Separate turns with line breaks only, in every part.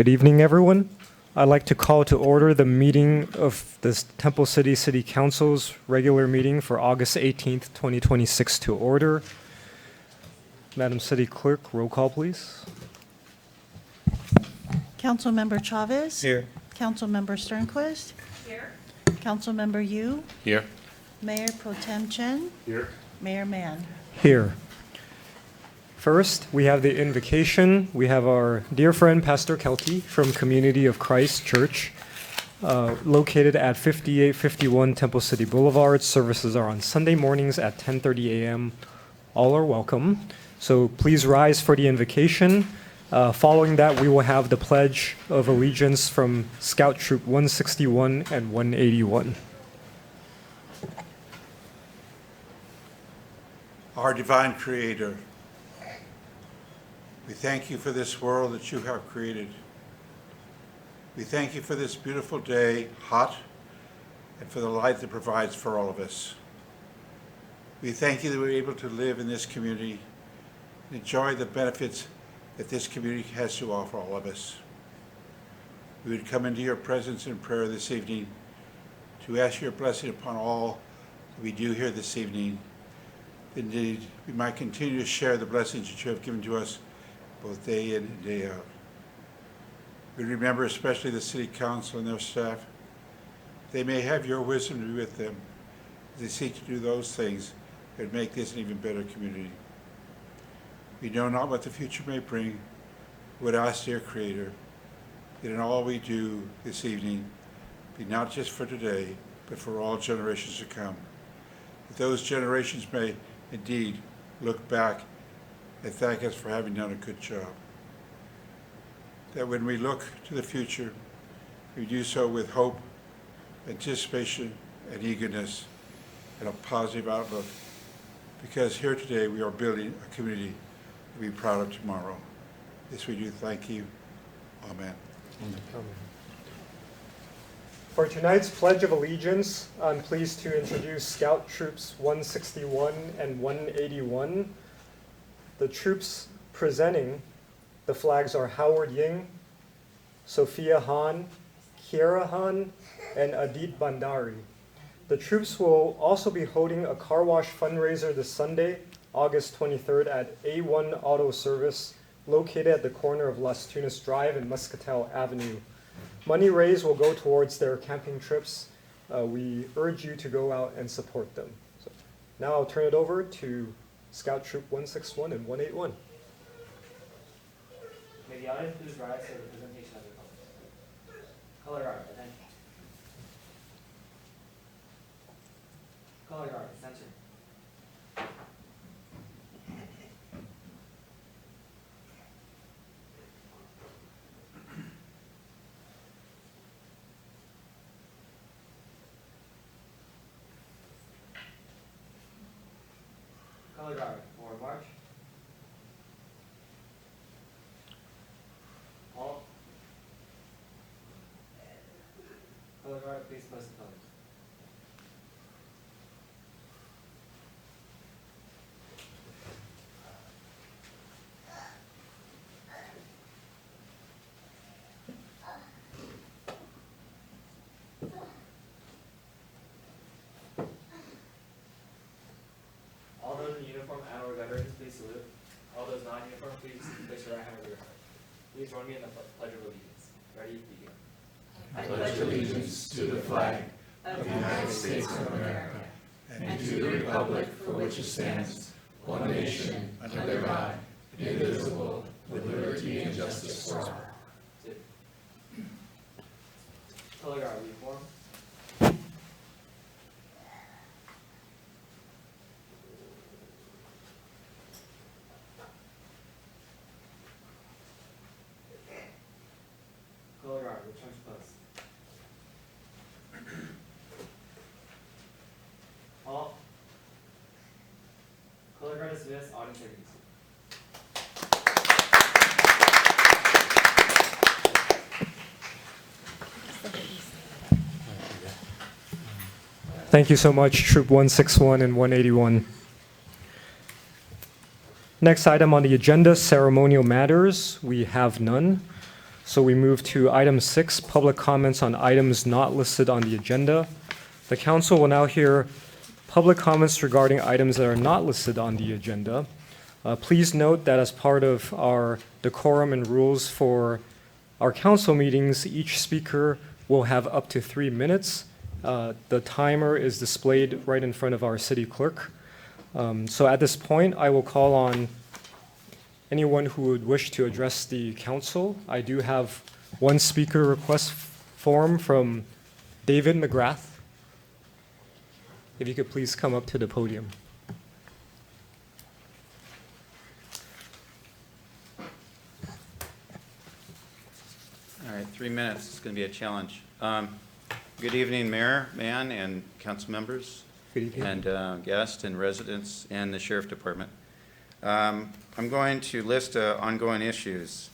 Good evening, everyone. I'd like to call to order the meeting of the Temple City City Council's regular meeting for August 18th, 2026 to order. Madam City Clerk, roll call, please.
Councilmember Chavez.
Here.
Councilmember Sternquist.
Here.
Councilmember Yu.
Here.
Mayor Pro Tem Chen.
Here.
Mayor Mann.
Here. First, we have the invocation. We have our dear friend, Pastor Kelty from Community of Christ Church, located at 5851 Temple City Boulevard. Services are on Sunday mornings at 10:30 a.m. All are welcome. So please rise for the invocation. Following that, we will have the Pledge of Allegiance from Scout Troop 161 and 181.
Our divine Creator, we thank you for this world that you have created. We thank you for this beautiful day, hot, and for the light that provides for all of us. We thank you that we're able to live in this community and enjoy the benefits that this community has to offer all of us. We would come into your presence in prayer this evening to ask your blessing upon all that we do here this evening. Indeed, we might continue to share the blessings that you have given to us both day in and day out. We remember especially the City Council and their staff. They may have your wisdom to be with them as they seek to do those things that make this an even better community. We know not what the future may bring. We would ask, dear Creator, that in all we do this evening be not just for today, but for all generations to come. That those generations may indeed look back and thank us for having done a good job. That when we look to the future, we do so with hope, anticipation, and eagerness, and a positive outlook, because here today we are building a community to be proud of tomorrow. This we do thank you. Amen.
For tonight's Pledge of Allegiance, I'm pleased to introduce Scout Troops 161 and 181. The troops presenting the flags are Howard Ying, Sophia Han, Kiera Han, and Adit Bandari. The troops will also be holding a car wash fundraiser this Sunday, August 23rd at A1 Auto Service, located at the corner of Las Tunas Drive and Muscatel Avenue. Money raised will go towards their camping trips. We urge you to go out and support them. So now I'll turn it over to Scout Troop 161 and 181.
May the audience please rise for the presentation of the colors. Color guard, attention. Color guard, attention. Color guard, forward march. Halt. Color guard, please place the colors. All those in uniform and or veterans, please salute. All those not in uniform, please place your right hand over your heart. Please join me in the Pledge of Allegiance. Ready? Begin.
I pledge allegiance to the flag of the United States of America and to the republic for which it stands, one nation, under God, indivisible, with liberty and justice for all.
Sit. Color guard, uniform. Color guard, return to post. Halt. Color guard dismissed, audience interviews.
Thank you so much, Troop 161 and 181. Next item on the agenda, ceremonial matters. We have none. So we move to item 6, public comments on items not listed on the agenda. The council will now hear public comments regarding items that are not listed on the agenda. Please note that as part of our decorum and rules for our council meetings, each speaker will have up to 3 minutes. The timer is displayed right in front of our city clerk. So at this point, I will call on anyone who would wish to address the council. I do have one speaker request form from David McGrath. If you could please come up to the podium.
All right, 3 minutes. It's going to be a challenge. Good evening, Mayor, Mann, and council members,
Good evening.
and guests and residents, and the Sheriff Department. I'm going to list ongoing issues.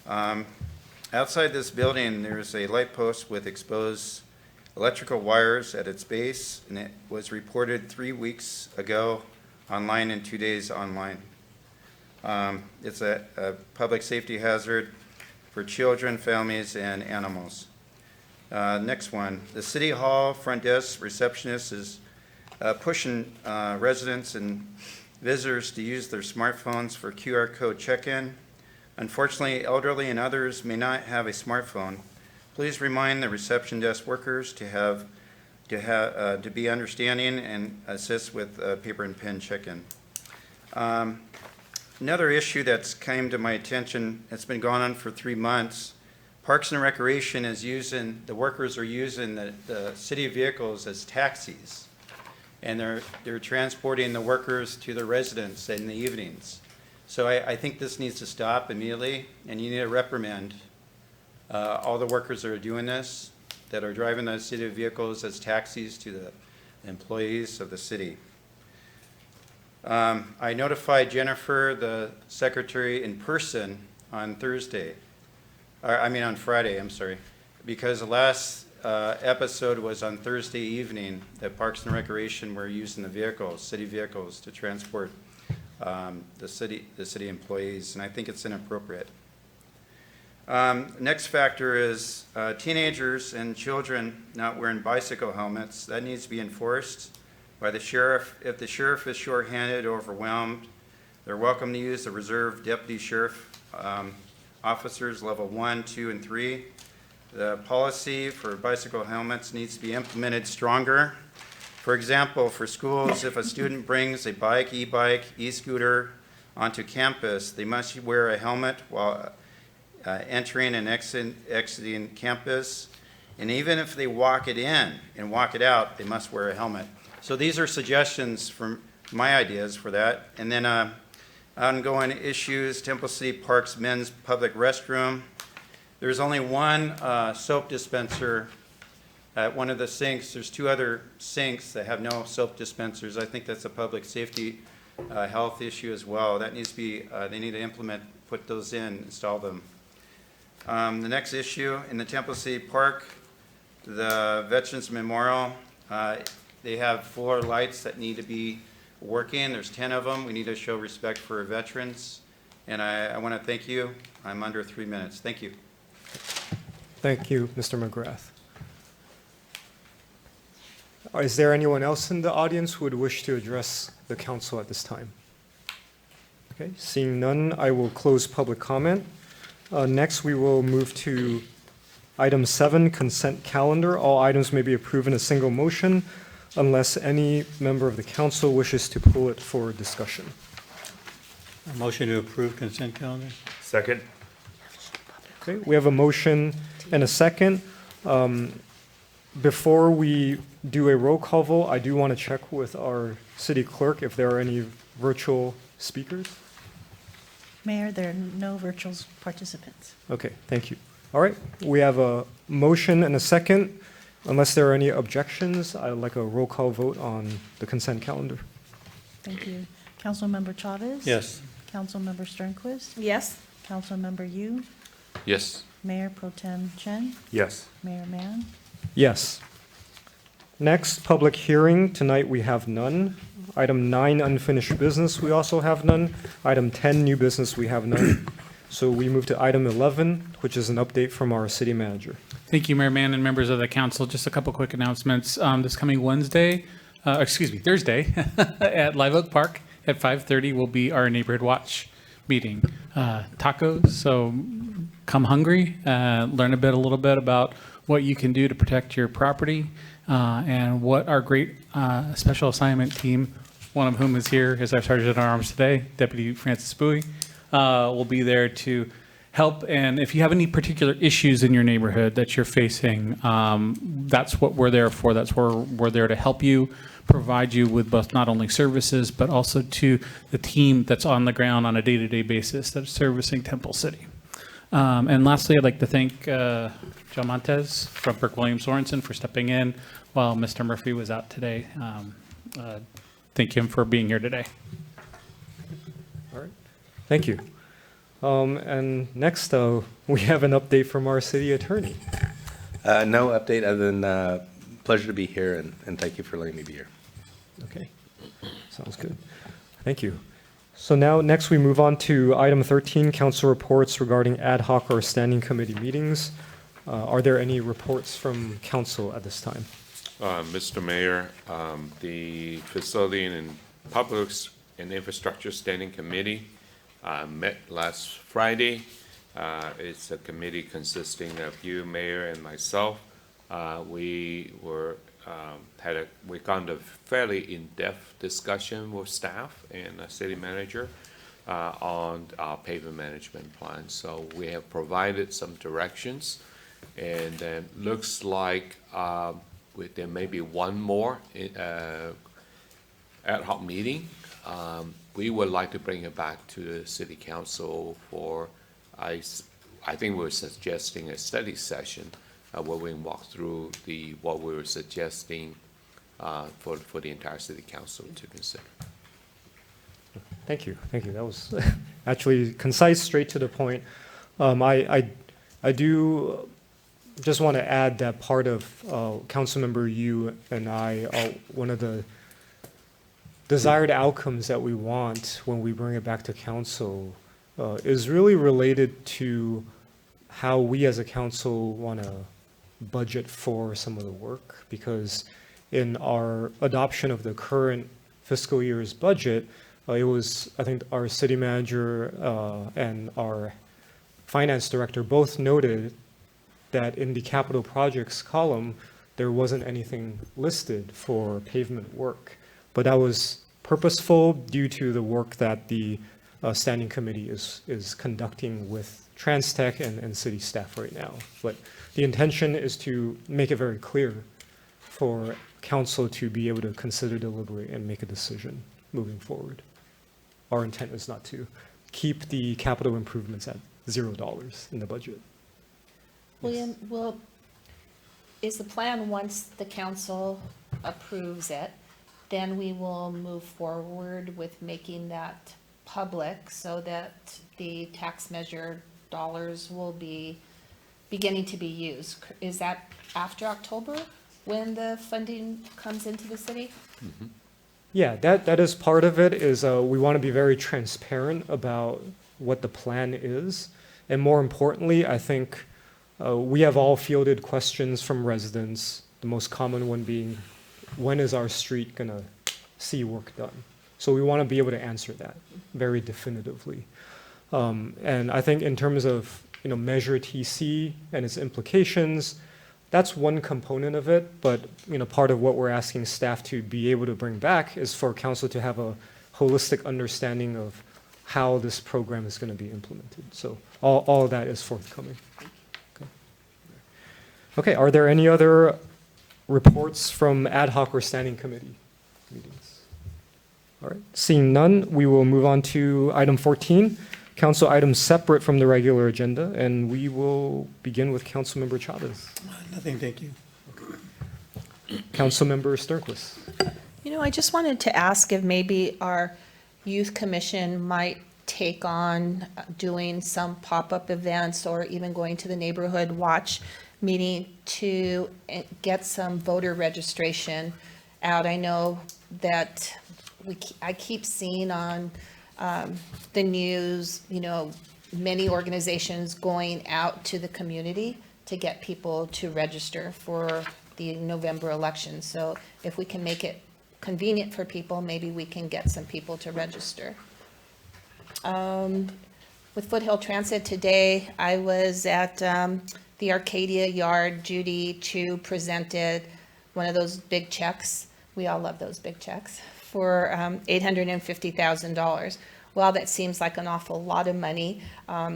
Outside this building, there's a light post with exposed electrical wires at its base, and it was reported 3 weeks ago online and 2 days online. It's a public safety hazard for children, families, and animals. Next one, the City Hall front desk receptionist is pushing residents and visitors to use their smartphones for QR code check-in. Unfortunately, elderly and others may not have a smartphone. Please remind the reception desk workers to be understanding and assist with paper and pen check-in. Another issue that's came to my attention, it's been going on for 3 months. Parks and Recreation is using, the workers are using the city vehicles as taxis. And they're transporting the workers to the residents in the evenings. So I think this needs to stop immediately, and you need to reprimand all the workers that are doing this, that are driving those city vehicles as taxis to the employees of the city. I notified Jennifer, the secretary, in person on Friday, I'm sorry, because the last episode was on Thursday evening that Parks and Recreation were using the vehicles, city vehicles, to transport the city employees, and I think it's inappropriate. Next factor is teenagers and children not wearing bicycle helmets. That needs to be enforced by the sheriff. If the sheriff is shorthanded or overwhelmed, they're welcome to use the reserve deputy sheriff officers level 1, 2, and 3. The policy for bicycle helmets needs to be implemented stronger. For example, for schools, if a student brings a bike, e-bike, e-scooter onto campus, they must wear a helmet while entering and exiting campus. And even if they walk it in and walk it out, they must wear a helmet. So these are suggestions from my ideas for that. And then ongoing issues, Temple City Park's men's public restroom. There's only one soap dispenser at one of the sinks. There's 2 other sinks that have no soap dispensers. I think that's a public safety health issue as well. That needs to be, they need to put those in, install them. The next issue, in the Temple City Park, the Veterans Memorial, they have floor lights that need to be working. There's 10 of them. We need to show respect for veterans. And I want to thank you. I'm under 3 minutes. Thank you.
Thank you, Mr. McGrath. Is there anyone else in the audience who would wish to address the council at this time? Okay, seeing none, I will close public comment. Next, we will move to item 7, consent calendar. All items may be approved in a single motion unless any member of the council wishes to pull it for discussion.
A motion to approve consent calendar?
Second.
Okay, we have a motion and a second. Before we do a roll call vote, I do want to check with our city clerk if there are any virtual speakers.
Mayor, there are no virtual participants.
Okay, thank you. All right, we have a motion and a second. Unless there are any objections, I'd like a roll call vote on the consent calendar.
Thank you. Councilmember Chavez?
Yes.
Councilmember Sternquist?
Yes.
Councilmember Yu?
Yes.
Mayor Pro Tem Chen?
Yes.
Mayor Mann?
Yes. Next, public hearing. Tonight we have none. Item 9, unfinished business, we also have none. Item 10, new business, we have none. So we move to item 11, which is an update from our city manager.
Thank you, Mayor Mann and members of the council. Just a couple quick announcements. This coming Thursday, at Live Oak Park at 5:30 will be our neighborhood watch meeting. Tacos, so come hungry, learn a little bit about what you can do to protect your property, and what our great special assignment team, one of whom is here, is our Sergeant at Arms today, Deputy Francis Bowie, will be there to help. And if you have any particular issues in your neighborhood that you're facing, that's what we're there for. That's where we're there to help you, provide you with both not only services, but also to the team that's on the ground on a day-to-day basis that's servicing Temple City. And lastly, I'd like to thank Joe Montez from Burke Williams Sorensen for stepping in while Mr. Murphy was out today. Thank him for being here today.
All right, thank you. And next, we have an update from our city attorney.
No update other than pleasure to be here, and thank you for letting me be here.
Okay, sounds good. Thank you. So now, next we move on to item 13, council reports regarding ad hoc or standing committee meetings. Are there any reports from council at this time?
Mr. Mayor, the Facility and Public Works and Infrastructure Standing Committee met last Friday. It's a committee consisting of you, Mayor, and myself. We gone to fairly in-depth discussion with staff and the city manager on our pavement management plan. So we have provided some directions, and then looks like there may be one more ad hoc meeting. We would like to bring it back to the city council for, I think we're suggesting a study session where we can walk through what we were suggesting for the entire city council to consider.
Thank you, thank you. That was actually concise, straight to the point. I do just want to add that part of Councilmember you and I, one of the desired outcomes that we want when we bring it back to council is really related to how we as a council want to budget for some of the work, because in our adoption of the current fiscal year's budget, it was, I think, our city manager and our finance director both noted that in the capital projects column, there wasn't anything listed for pavement work. But that was purposeful due to the work that the standing committee is conducting with TransTech and city staff right now. But the intention is to make it very clear for council to be able to consider, deliberate, and make a decision moving forward. Our intent is not to keep the capital improvements at $0 in the budget.
William, is the plan, once the council approves it, then we will move forward with making that public so that the tax measure dollars will be beginning to be used? Is that after October when the funding comes into the city?
Mm-hmm.
Yeah, that is part of it, is we want to be very transparent about what the plan is. And more importantly, I think we have all fielded questions from residents, the most common one being, when is our street going to see work done? So we want to be able to answer that very definitively. And I think in terms of Measure TC and its implications, that's one component of it, but part of what we're asking staff to be able to bring back is for council to have a holistic understanding of how this program is going to be implemented. So all of that is forthcoming. Okay, are there any other reports from ad hoc or standing committee meetings? All right, seeing none, we will move on to item 14, council items separate from the regular agenda, and we will begin with Councilmember Chavez.
Nothing, thank you.
Councilmember Sternquist.
I just wanted to ask if maybe our youth commission might take on doing some pop-up events or even going to the neighborhood watch meeting to get some voter registration out. I know that I keep seeing on the news, many organizations going out to the community to get people to register for the November election. So if we can make it convenient for people, maybe we can get some people to register. With Foothill Transit today, I was at the Arcadia Yard. Judy Chu presented one of those big checks. We all love those big checks for $850,000. While that seems like an awful lot of money,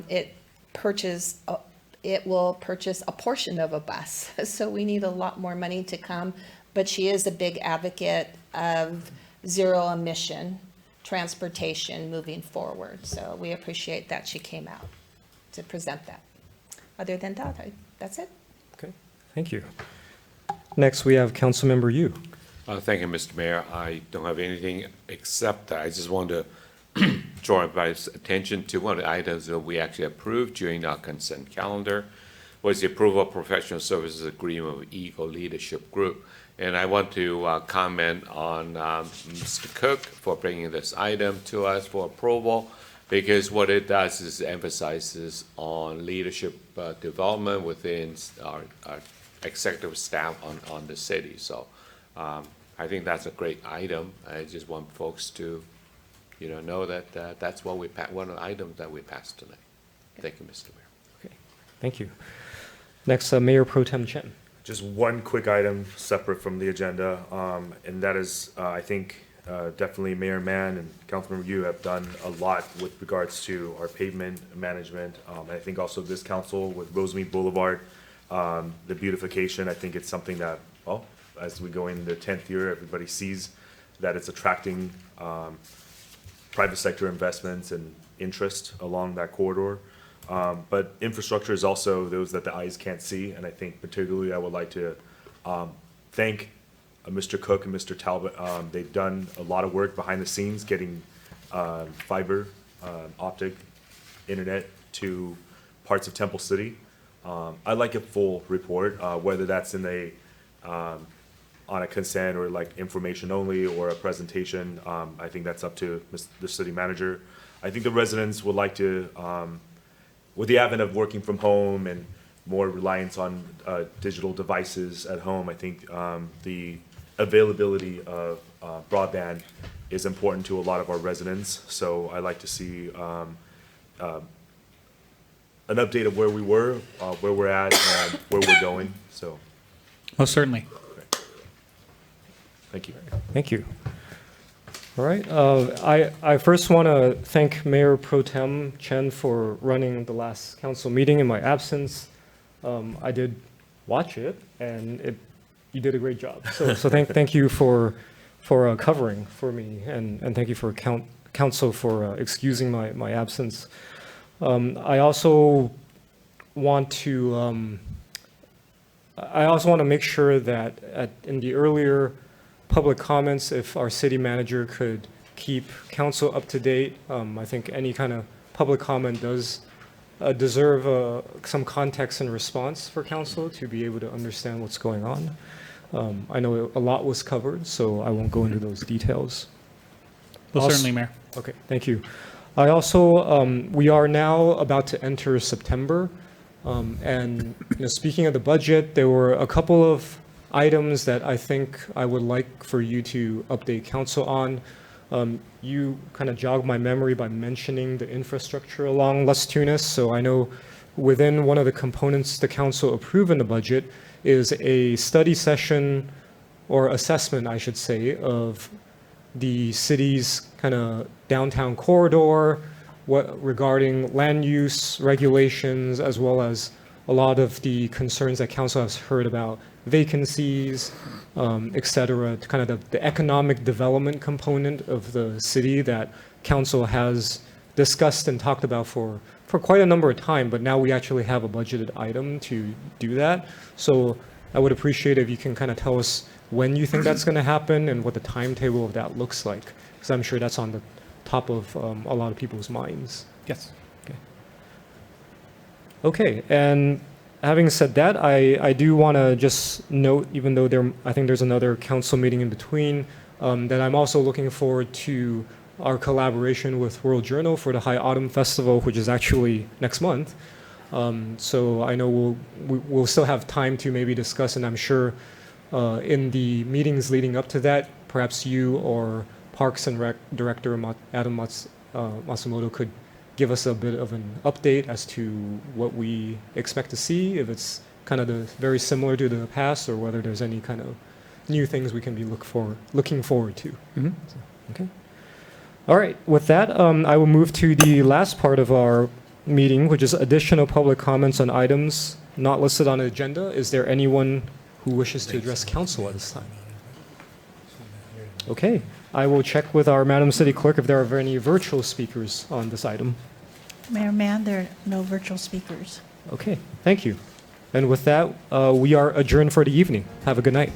it will purchase a portion of a bus. So we need a lot more money to come. But she is a big advocate of zero emission transportation moving forward. So we appreciate that she came out to present that. Other than that, that's it.
Okay, thank you. Next, we have Councilmember Yu.
Thank you, Mr. Mayor. I don't have anything except that I just want to draw everybody's attention to one of the items that we actually approved during our consent calendar was the approval of professional services agreement with Eagle Leadership Group. And I want to comment on Mr. Cook for bringing this item to us for approval, because what it does is emphasizes on leadership development within our executive staff on the city. So I think that's a great item. I just want folks to, know that that's what one of the items that we passed tonight. Thank you, Mr. Mayor.
Okay, thank you. Next, Mayor Pro Tem Chen.
Just one quick item separate from the agenda, and that is, I think, definitely Mayor Mann and Councilmember Yu have done a lot with regards to our pavement management. And I think also this council with Rosemead Boulevard, the beautification, I think it's something that, well, as we go into the 10th year, everybody sees that it's attracting private sector investments and interest along that corridor. But infrastructure is also those that the eyes can't see, and I think particularly I would like to thank Mr. Cook and Mr. Talbot. They've done a lot of work behind the scenes getting fiber optic internet to parts of Temple City. I'd like a full report, whether that's in on a consent or like information only or a presentation. I think that's up to the city manager. I think the residents would like to, with the advent of working from home and more reliance on digital devices at home, I think the availability of broadband is important to a lot of our residents. So I'd like to see an update of where we were, where we're at, and where we're going. So,
Most certainly.
thank you.
Thank you. All right. I first want to thank Mayor Pro Tem Chen for running the last council meeting in my absence. I did watch it, and you did a great job. So thank you for covering for me, and thank you for council for excusing my absence. I also want to make sure that in the earlier public comments, if our city manager could keep council up to date. I think any kind of public comment does deserve some context and response for council to be able to understand what's going on. I know a lot was covered, so I won't go into those details.
Well, certainly, Mayor.
Okay, thank you. I also, we are now about to enter September. And speaking of the budget, there were a couple of items that I think I would like for you to update council on. You kind of jogged my memory by mentioning the infrastructure along Las Tunas. So I know within one of the components the council approved in the budget is a study session or assessment, I should say, of the city's kind of downtown corridor, regarding land use regulations, as well as a lot of the concerns that council has heard about vacancies, et cetera, kind of the economic development component of the city that council has discussed and talked about for quite a number of time, but now we actually have a budgeted item to do that. So I would appreciate if you can kind of tell us when you think that's going to happen and what the timetable of that looks like, because I'm sure that's on the top of a lot of people's minds.
Yes.
Okay, and having said that, I do want to just note, even though I think there's another council meeting in between, that I'm also looking forward to our collaboration with World Journal for the High Autumn Festival, which is actually next month. So I know we'll still have time to maybe discuss, and I'm sure in the meetings leading up to that, perhaps you or Parks and Rec Director Adam Matsumoto could give us a bit of an update as to what we expect to see, if it's kind of very similar to the past, or whether there's any kind of new things we can be looking forward to.
Mhm.
So, okay. All right. With that, I will move to the last part of our meeting, which is additional public comments on items not listed on the agenda. Is there anyone who wishes to address council at this time? Okay. I will check with our Madam City Clerk if there are any virtual speakers on this item.
Mayor Mann, there are no virtual speakers.
Okay. Thank you. And with that, we are adjourned for the evening. Have a good night.